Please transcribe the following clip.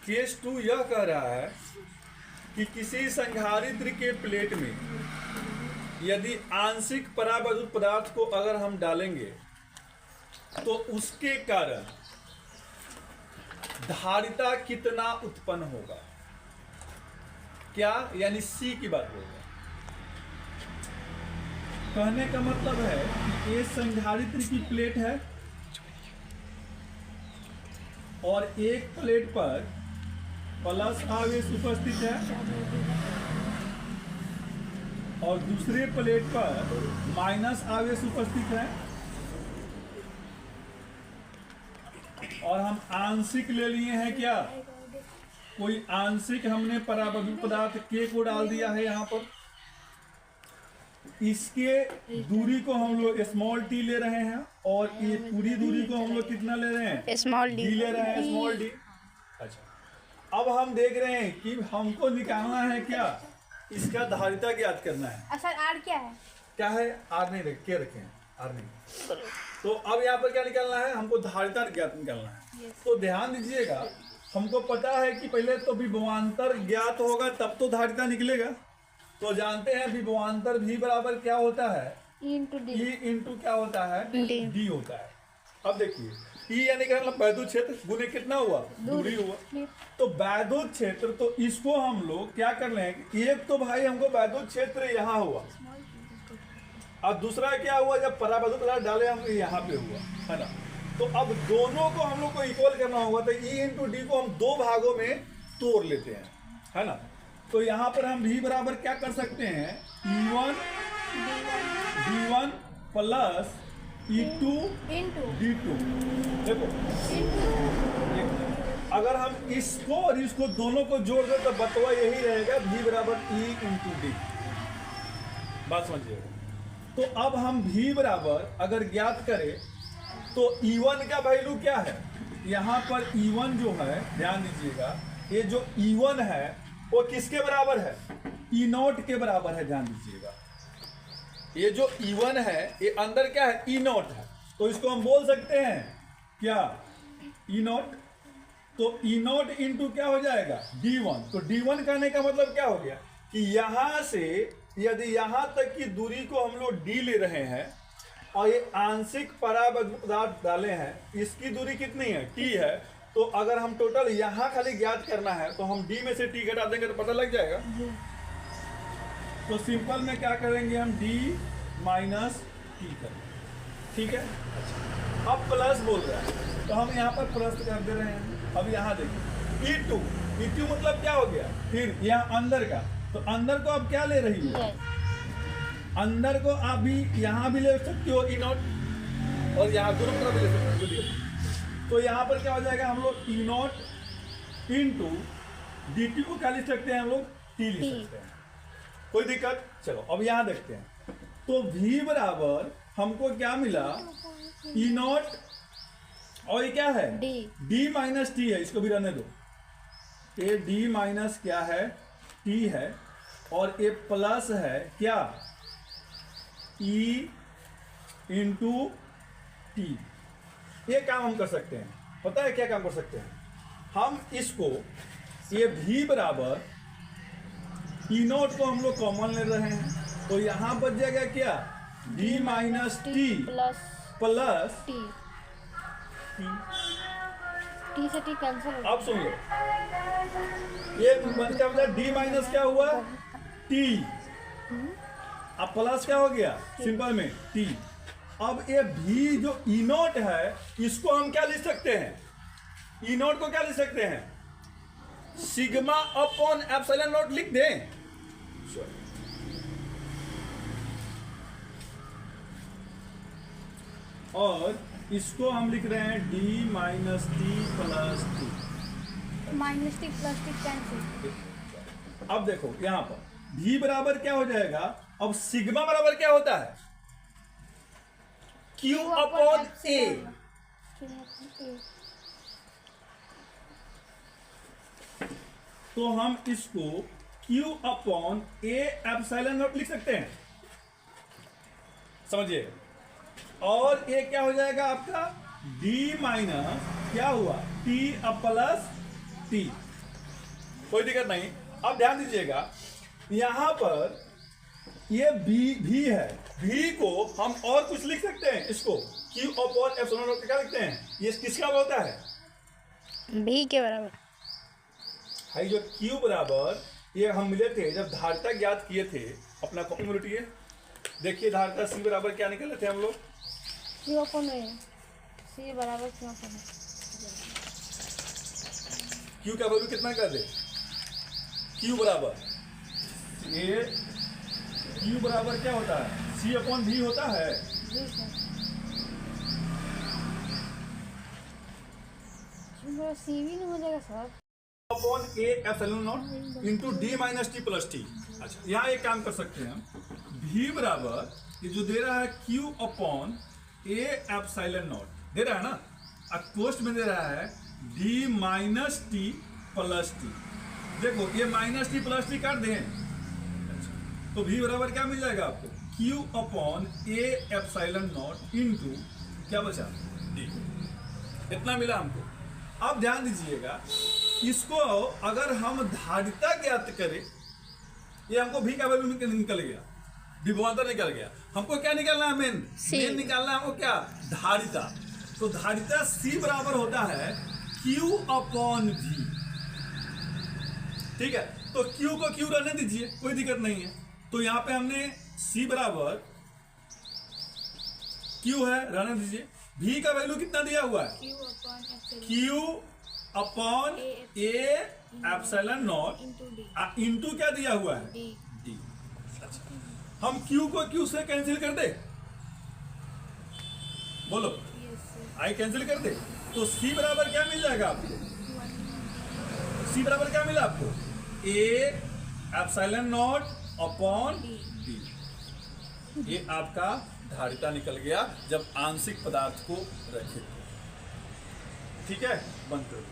Case 2 यह कह रहा है कि किसी संधारित्र के प्लेट में यदि आंशिक परावैद्युत पदार्थ को अगर हम डालेंगे तो उसके कारण धारिता कितना उत्पन्न होगा, क्या, यानी सी की बात होगा। कहने का मतलब है कि ये संधारित्र की प्लेट है और एक प्लेट पर प्लस आवेश उपस्थित है और दूसरे प्लेट पर माइनस आवेश उपस्थित है और हम आंशिक ले लिए हैं। क्या कोई आंशिक हमने परावैद्युत पदार्थ के को डाल दिया है यहाँ पर। इसके दूरी को हम लोग स्मॉल टी ले रहे हैं और ये पूरी दूरी को हम लोग कितना ले रहे हैं, स्मॉल डी ले रहे हैं, स्मॉल डी। अच्छा, अब हम देख रहे हैं कि हमको निकालना है क्या, इसका धारिता ज्ञात करना है। सर आर क्या है? क्या है, आर नहीं रख के रखे हैं, आर नहीं। तो अब यहाँ पर क्या निकालना है, हमको धारिता ज्ञात निकालना है। तो ध्यान दीजिएगा, हमको पता है कि पहले तो विभवांतर ज्ञात होगा तब तो धारिता निकलेगा। तो जानते हैं विभवांतर भी बराबर क्या होता है, ई इंटू क्या होता है, डी। डी होता है। अब देखिए ई यानी कि मतलब वैद्युत क्षेत्र गुने कितना हुआ, दूरी हुआ। तो वैद्युत क्षेत्र, तो इसको हम लोग क्या कर रहे हैं, एक तो भाई हमको वैद्युत क्षेत्र यहाँ हुआ और दूसरा क्या हुआ, जब परावैद्युत पदार्थ डाले हम यहाँ पे हुआ, है ना। तो अब दोनों को हम लोग को इक्वल करना होगा, तो ई इंटू डी को हम दो भागों में तोड़ लेते हैं, है ना। तो यहाँ पर हम भी बराबर क्या कर सकते हैं, E1 D1 plus E2 D2। देखो अगर हम इसको और इसको दोनों को जोड़ दें तो बतवा यही रहेगा, V बराबर E इंटू डी। बात समझिएगा। तो अब हम V बराबर अगर ज्ञात करें तो E1 का वैल्यू क्या है, यहाँ पर E1 जो है, ध्यान दीजिएगा, ये जो E1 है वो किसके बराबर है, E0 के बराबर है। ध्यान दीजिएगा, ये जो E1 है ये अंदर क्या है, E0 है। तो इसको हम बोल सकते हैं क्या, E0। तो E0 इंटू क्या हो जाएगा, D1। तो D1 कहने का मतलब क्या हो गया कि यहाँ से यदि यहाँ तक की दूरी को हम लोग D ले रहे हैं और ये आंशिक परावैद्युत पदार्थ डाले हैं, इसकी दूरी कितनी है, T है। तो अगर हम टोटल यहाँ खाली ज्ञात करना है तो हम D में से T घटा देंगे तो पता लग जाएगा। तो सिंपल में क्या करेंगे, हम D माइनस T करेंगे, ठीक है। अब प्लस बोल रहा है तो हम यहाँ पर प्लस कर दे रहे हैं। अब यहाँ देखिए E2 मतलब क्या हो गया, फिर यहाँ अंदर का, तो अंदर को अब क्या ले रही है, अंदर को आप भी यहाँ भी ले सकते हो E0 और यहाँ दोनों तरफ ले सकते हो। तो यहाँ पर क्या हो जाएगा, हम लोग E0 इंटू dt को क्या लिख सकते हैं, हम लोग T लिख सकते हैं, कोई दिक्कत। चलो अब यहाँ देखते हैं। तो V बराबर हमको क्या मिला, E0 और ये क्या है, D माइनस T है, इसको भी रहने दो। ये D माइनस क्या है, T है और ये प्लस है क्या, E इंटू T। ये काम हम कर सकते हैं, पता है क्या काम कर सकते हैं हम, इसको ये V बराबर E0 को हम लोग कॉमन ले रहे हैं, तो यहाँ बच जाएगा क्या, D minus T plus T से T कैंसिल। अब सुन लो, ये मतलब D माइनस क्या हुआ, T, अब प्लस क्या हो गया, सिंपल में T। अब ये V जो E0 है इसको हम क्या लिख सकते हैं, E0 को क्या लिख सकते हैं, सिग्मा अपॉन एप्सिलॉन नॉट लिख दें। और इसको हम लिख रहे हैं D minus T plus T। Minus T plus T cancel. अब देखो यहाँ पर V बराबर क्या हो जाएगा, अब सिग्मा बराबर क्या होता है, Q अपॉन A। तो हम इसको Q upon A epsilon not लिख सकते हैं, समझिए। और ये क्या हो जाएगा आपका D माइनस क्या हुआ, T प्लस T। कोई दिक्कत नहीं। अब ध्यान दीजिएगा, यहाँ पर ये भी है, भी को हम और कुछ लिख सकते हैं, इसको Q अपॉन एप्सिलॉन नॉट क्या लिखते हैं, ये किसका होता है, भी के बराबर भाई। जो Q बराबर, ये हम मिले थे जब धारिता ज्ञात किए थे, अपना कॉपी में लुटिए, देखिए धारिता C बराबर क्या निकले थे हम लोग, Q अपॉन A, C बराबर Q अपॉन A। Q का वैल्यू कितना कर दे, Q बराबर ये, Q बराबर क्या होता है, C अपॉन V होता है। जी सर, C भी नहीं हो जाएगा sir, upon A epsilon not into D minus T plus T। अच्छा, यहाँ एक काम कर सकते हैं हम, V बराबर ये जो दे रहा है Q upon A epsilon not they रहा है ना, अब कोष्ट में दे रहा है D minus T plus T। देखो ये माइनस T प्लस T काट दें, तो V बराबर क्या मिल जाएगा आपको, Q upon A epsilon not into क्या बचा D, इतना मिला हमको। अब ध्यान दीजिएगा, इसको अगर हम धारिता ज्ञात करें, ये हमको V का वैल्यू निकल गया, विभवांतर निकल गया, हमको क्या निकालना है, मेन निकालना है हमको क्या, धारिता। तो धारिता C बराबर होता है Q अपॉन V, ठीक है। तो Q को Q रहने दीजिए, कोई दिक्कत नहीं है। तो यहाँ पे हमने C बराबर Q है, रहने दीजिए। V का वैल्यू कितना दिया हुआ है, Q upon A epsilon not into क्या दिया हुआ है, D। अच्छा, हम Q को Q से कैंसिल कर दे, बोलो, आई कैंसिल कर दे, तो C बराबर क्या मिल जाएगा आपको, C बराबर क्या मिला आपको, A epsilon not upon D। ये आपका धारिता निकल गया जब आंशिक पदार्थ को रखे, ठीक है, बंद कर दो।